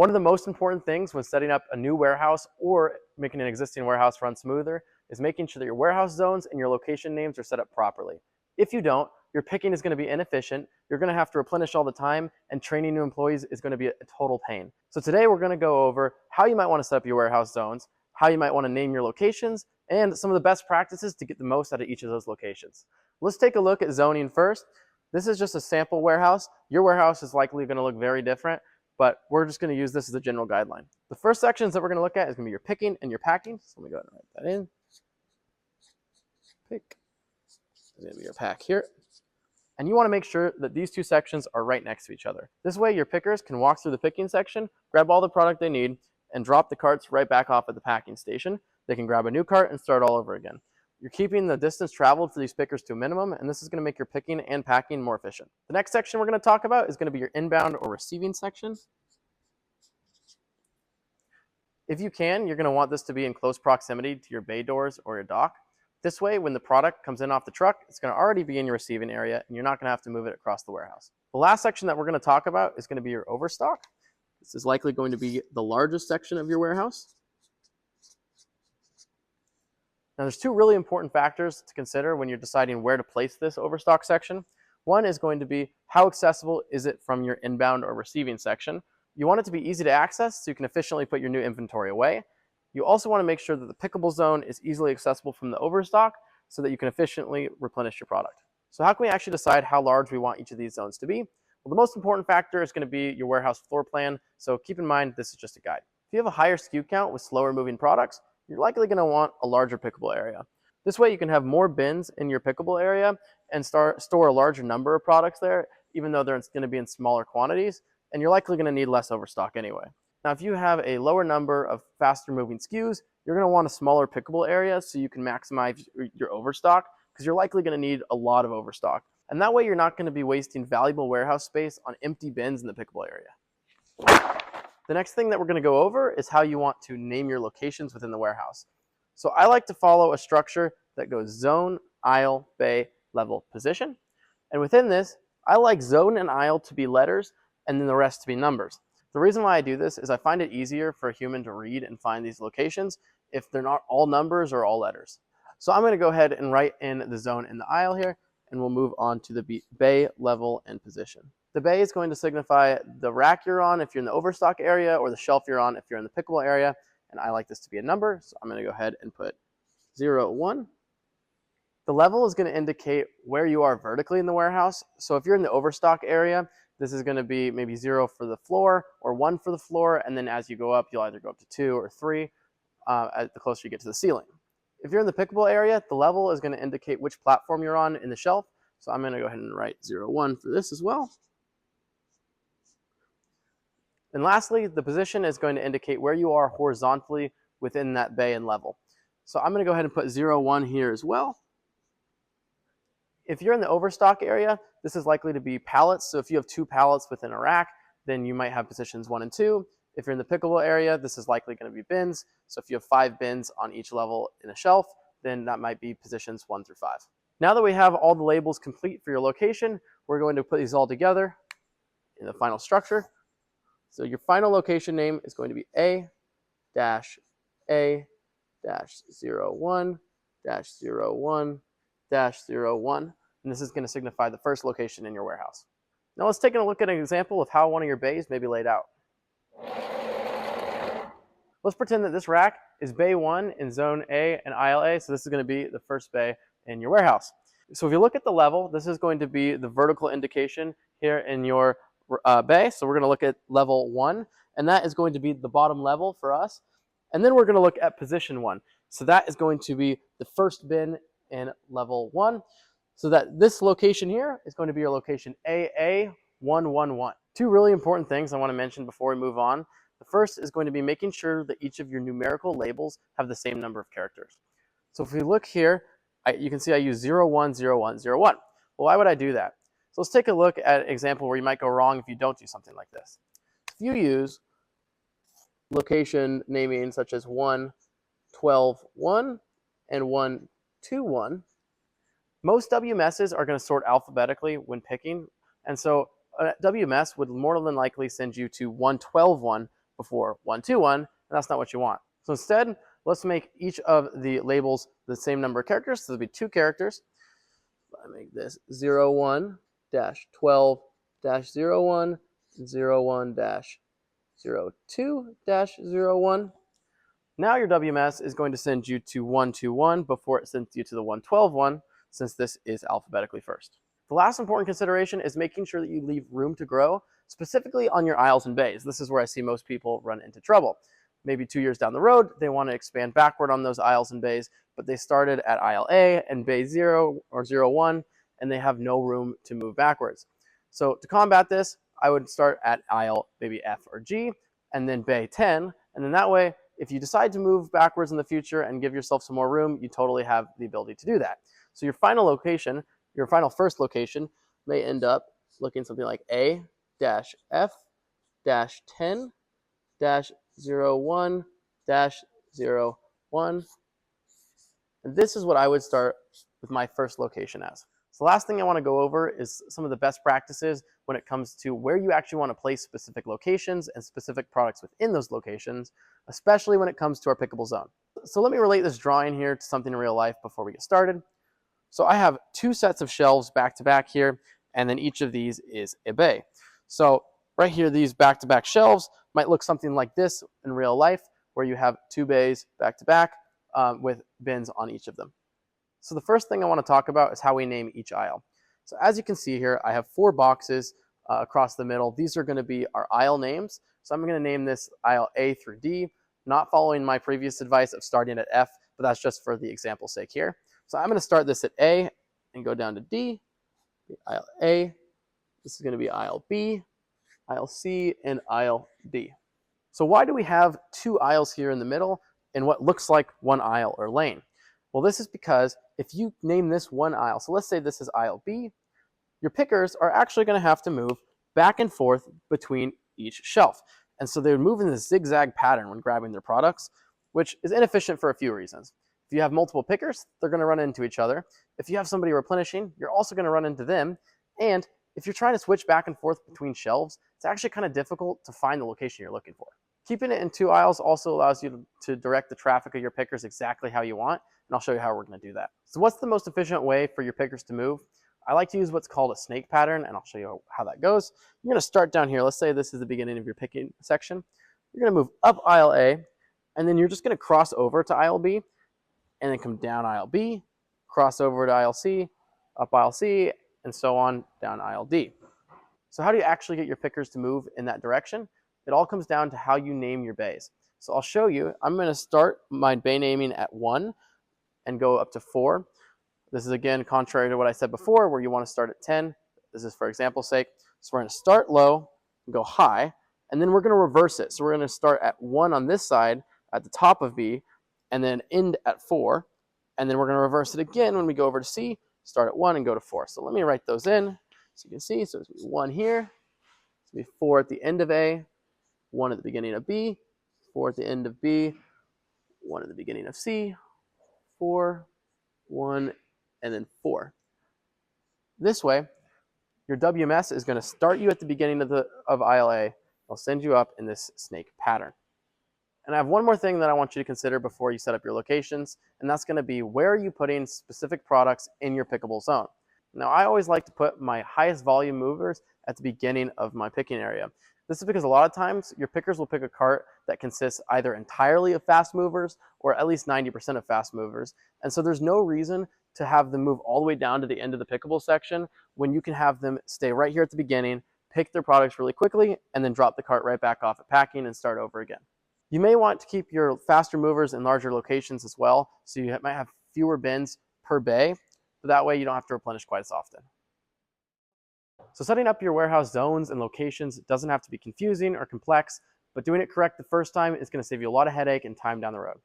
One of the most important things when setting up a new warehouse or making an existing warehouse run smoother is making sure that your warehouse zones and your location names are set up properly. If you don't, your picking is going to be inefficient, you're going to have to replenish all the time, and training new employees is going to be a total pain. So today we're going to go over how you might want to set up your warehouse zones, how you might want to name your locations, and some of the best practices to get the most out of each of those locations. Let's take a look at zoning first. This is just a sample warehouse. Your warehouse is likely going to look very different, but we're just going to use this as a general guideline. The first sections that we're going to look at is going to be your picking and your packing. So let me go ahead and write that in. Pick. There's going to be your pack here. And you want to make sure that these two sections are right next to each other. This way your pickers can walk through the picking section, grab all the product they need, and drop the carts right back off at the packing station. They can grab a new cart and start all over again. You're keeping the distance traveled for these pickers to a minimum, and this is going to make your picking and packing more efficient. The next section we're going to talk about is going to be your inbound or receiving section. If you can, you're going to want this to be in close proximity to your bay doors or your dock. This way, when the product comes in off the truck, it's going to already be in your receiving area, and you're not going to have to move it across the warehouse. The last section that we're going to talk about is going to be your overstock. This is likely going to be the largest section of your warehouse. Now, there's two really important factors to consider when you're deciding where to place this overstock section. One is going to be how accessible is it from your inbound or receiving section. You want it to be easy to access so you can efficiently put your new inventory away. You also want to make sure that the pickable zone is easily accessible from the overstock so that you can efficiently replenish your product. So how can we actually decide how large we want each of these zones to be? Well, the most important factor is going to be your warehouse floor plan, so keep in mind this is just a guide. If you have a higher SKU count with slower moving products, you're likely going to want a larger pickable area. This way you can have more bins in your pickable area and store a larger number of products there, even though they're going to be in smaller quantities, and you're likely going to need less overstock anyway. Now, if you have a lower number of faster moving SKUs, you're going to want a smaller pickable area so you can maximize your overstock, because you're likely going to need a lot of overstock. And that way you're not going to be wasting valuable warehouse space on empty bins in the pickable area. The next thing that we're going to go over is how you want to name your locations within the warehouse. So I like to follow a structure that goes zone, aisle, bay, level, position. And within this, I like zone and aisle to be letters and then the rest to be numbers. The reason why I do this is I find it easier for a human to read and find these locations if they're not all numbers or all letters. So I'm going to go ahead and write in the zone in the aisle here, and we'll move on to the bay, level, and position. The bay is going to signify the rack you're on if you're in the overstock area, or the shelf you're on if you're in the pickable area, and I like this to be a number, so I'm going to go ahead and put 0, 1. The level is going to indicate where you are vertically in the warehouse. So if you're in the overstock area, this is going to be maybe 0 for the floor or 1 for the floor, and then as you go up, you'll either go up to 2 or 3 the closer you get to the ceiling. If you're in the pickable area, the level is going to indicate which platform you're on in the shelf. So I'm going to go ahead and write 0, 1 for this as well. And lastly, the position is going to indicate where you are horizontally within that bay and level. So I'm going to go ahead and put 0, 1 here as well. If you're in the overstock area, this is likely to be pallets. So if you have 2 pallets within a rack, then you might have positions 1 and 2. If you're in the pickable area, this is likely going to be bins. So if you have 5 bins on each level in a shelf, then that might be positions 1 through 5. Now that we have all the labels complete for your location, we're going to put these all together in the final structure. So your final location name is going to be A-A-01-01-01-01. And this is going to signify the first location in your warehouse. Now let's take a look at an example of how one of your bays may be laid out. Let's pretend that this rack is bay 1 in zone A and aisle A, so this is going to be the first bay in your warehouse. So if you look at the level, this is going to be the vertical indication here in your bay. So we're going to look at level 1, and that is going to be the bottom level for us. And then we're going to look at position 1. So that is going to be the first bin in level 1. So that this location here is going to be your location AA111. Two really important things I want to mention before we move on. The first is going to be making sure that each of your numerical labels have the same number of characters. So if we look here, you can see I use 010101. Well, why would I do that? So let's take a look at an example where you might go wrong if you don't do something like this. If you use location naming such as 112.1 and 121, most WMSs are going to sort alphabetically when picking, and so a WMS would more than likely send you to 112.1 before 121, and that's not what you want. So instead, let's make each of the labels the same number of characters. So there'll be 2 characters. I make this 01-12-01, 01-02-01. Now your WMS is going to send you to 121 before it sends you to the 112 one, since this is alphabetically first. The last important consideration is making sure that you leave room to grow, specifically on your aisles and bays. This is where I see most people run into trouble. Maybe 2 years down the road, they want to expand backward on those aisles and bays, but they started at aisle A and bay 0 or 01, and they have no room to move backwards. So to combat this, I would start at aisle maybe F or G, and then bay 10, and then that way, if you decide to move backwards in the future and give yourself some more room, you totally have the ability to do that. So your final location, your final first location, may end up looking something like A-F-10-01-01. And this is what I would start with my first location as. So the last thing I want to go over is some of the best practices when it comes to where you actually want to place specific locations and specific products within those locations, especially when it comes to our pickable zone. So let me relate this drawing here to something in real life before we get started. So I have 2 sets of shelves back to back here, and then each of these is a bay. So right here, these back-to-back shelves might look something like this in real life, where you have 2 bays back to back with bins on each of them. So the first thing I want to talk about is how we name each aisle. So as you can see here, I have 4 boxes across the middle. These are going to be our aisle names. So I'm going to name this aisle A through D, not following my previous advice of starting at F, but that's just for the example's sake here. So I'm going to start this at A and go down to D, aisle A. This is going to be aisle B, aisle C, and aisle D. So why do we have 2 aisles here in the middle in what looks like 1 aisle or lane? Well, this is because if you name this 1 aisle, so let's say this is aisle B, your pickers are actually going to have to move back and forth between each shelf. And so they would move in this zigzag pattern when grabbing their products, which is inefficient for a few reasons. If you have multiple pickers, they're going to run into each other. If you have somebody replenishing, you're also going to run into them. And if you're trying to switch back and forth between shelves, it's actually kind of difficult to find the location you're looking for. Keeping it in 2 aisles also allows you to direct the traffic of your pickers exactly how you want, and I'll show you how we're going to do that. So what's the most efficient way for your pickers to move? I like to use what's called a snake pattern, and I'll show you how that goes. You're going to start down here. Let's say this is the beginning of your picking section. You're going to move up aisle A, and then you're just going to cross over to aisle B, and then come down aisle B, cross over to aisle C, up aisle C, and so on down aisle D. So how do you actually get your pickers to move in that direction? It all comes down to how you name your bays. So I'll show you. I'm going to start my bay naming at 1 and go up to 4. This is, again, contrary to what I said before, where you want to start at 10. This is for example's sake. So we're going to start low and go high, and then we're going to reverse it. So we're going to start at 1 on this side at the top of B, and then end at 4. And then we're going to reverse it again when we go over to C, start at 1 and go to 4. So let me write those in so you can see. So it's going to be 1 here, it's going to be 4 at the end of A, 1 at the beginning of B, 4 at the end of B, 1 at the beginning of C, 4, 1, and then 4. This way, your WMS is going to start you at the beginning of aisle A. It'll send you up in this snake pattern. And I have one more thing that I want you to consider before you set up your locations, and that's going to be where are you putting specific products in your pickable zone. Now, I always like to put my highest volume movers at the beginning of my picking area. This is because a lot of times your pickers will pick a cart that consists either entirely of fast movers or at least 90% of fast movers. And so there's no reason to have them move all the way down to the end of the pickable section when you can have them stay right here at the beginning, pick their products really quickly, and then drop the cart right back off at packing and start over again. You may want to keep your faster movers in larger locations as well, so you might have fewer bins per bay, but that way you don't have to replenish quite as often. So setting up your warehouse zones and locations doesn't have to be confusing or complex, but doing it correct the first time is going to save you a lot of headache and time down the road.